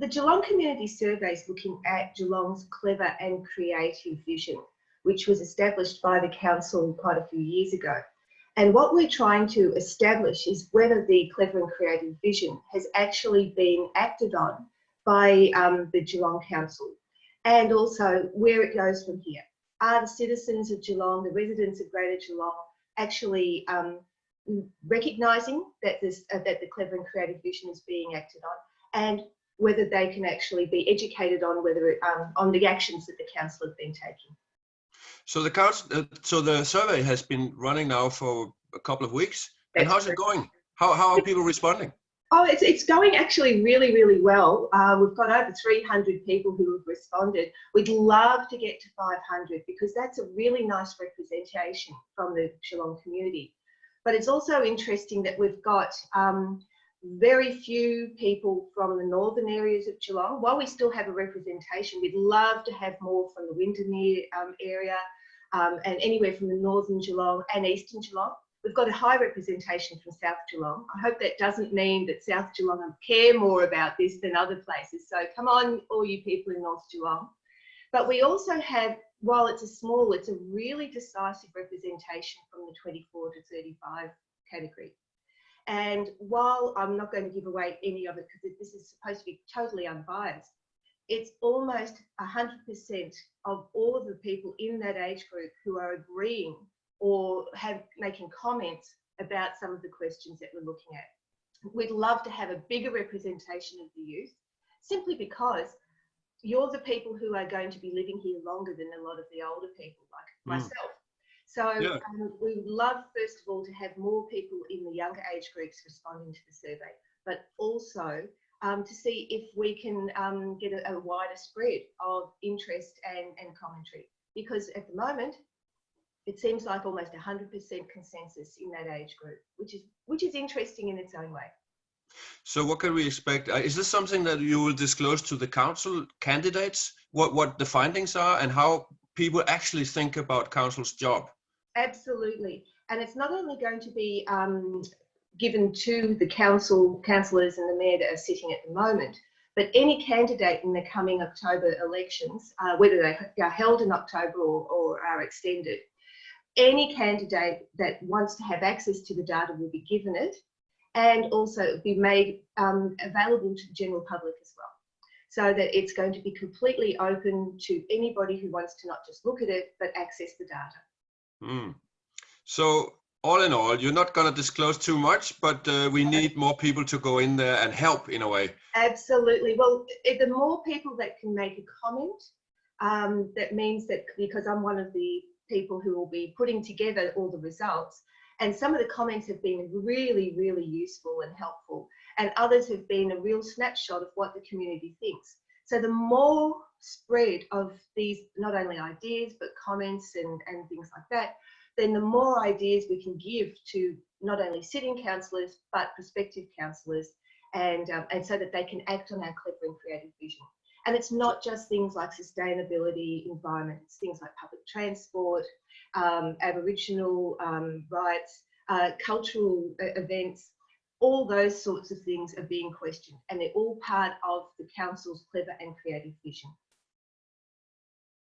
the Geelong Community Survey is looking at Geelong's clever and creative vision, which was established by the council quite a few years ago. And what we're trying to establish is whether the clever and creative vision has actually been acted on by the Geelong Council, and also where it goes from here. Are the citizens of Geelong, the residents of Greater Geelong, actually recognising that the clever and creative vision is being acted on, and whether they can actually be educated on whether on the actions that the council have been taking. So the council, so the survey has been running now for a couple of weeks. And how's it going? How are people responding? Oh, it's going actually really, really well. We've got over 300 people who have responded. We'd love to get to 500 because that's a really nice representation from the Geelong community. But it's also interesting that we've got very few people from the northern areas of Geelong. While we still have a representation, we'd love to have more from the Windermere area and anywhere from the northern Geelong and eastern Geelong. We've got a high representation from South Geelong. I hope that doesn't mean that South Geelong care more about this than other places. So come on, all you people in North Geelong. But we also have, while it's a really decisive representation from the 24 to 35 category. And while I'm not going to give away any of it because this is supposed to be totally unbiased, it's almost 100% of all of the people in that age group who are agreeing or making comments about some of the questions that we're looking at. We'd love to have a bigger representation of the youth, simply because you're the people who are going to be living here longer than a lot of the older people, like myself. So yeah. We would love, first of all, to have more people in the younger age groups responding to the survey, but also to see if we can get a wider spread of interest and commentary. Because at the moment, it seems like almost 100% consensus in that age group, which is interesting in its own way. So what can we expect? Is this something that you will disclose to the council candidates, what the findings are and how people actually think about council's job? Absolutely. And it's not only going to be given to the councillors and the mayor that are sitting at the moment, but any candidate in the coming October elections, whether they are held in October or are extended, any candidate that wants to have access to the data will be given it, and also be made available to the general public as well, so that it's going to be completely open to anybody who wants to not just look at it, but access the data. So all in all, you're not going to disclose too much, but we need more people to go in there and help in a way. Absolutely. Well, the more people that can make a comment, that means that, because I'm one of the people who will be putting together all the results, and some of the comments have been really, really useful and helpful, and others have been a real snapshot of what the community thinks. So the more spread of these, not only ideas, but comments and things like that, then the more ideas we can give to not only sitting councillors, but prospective councillors, and so that they can act on our clever and creative vision. And it's not just things like sustainability, environment, it's things like public transport, Aboriginal rights, cultural events. All those sorts of things are being questioned, and they're all part of the council's clever and creative vision.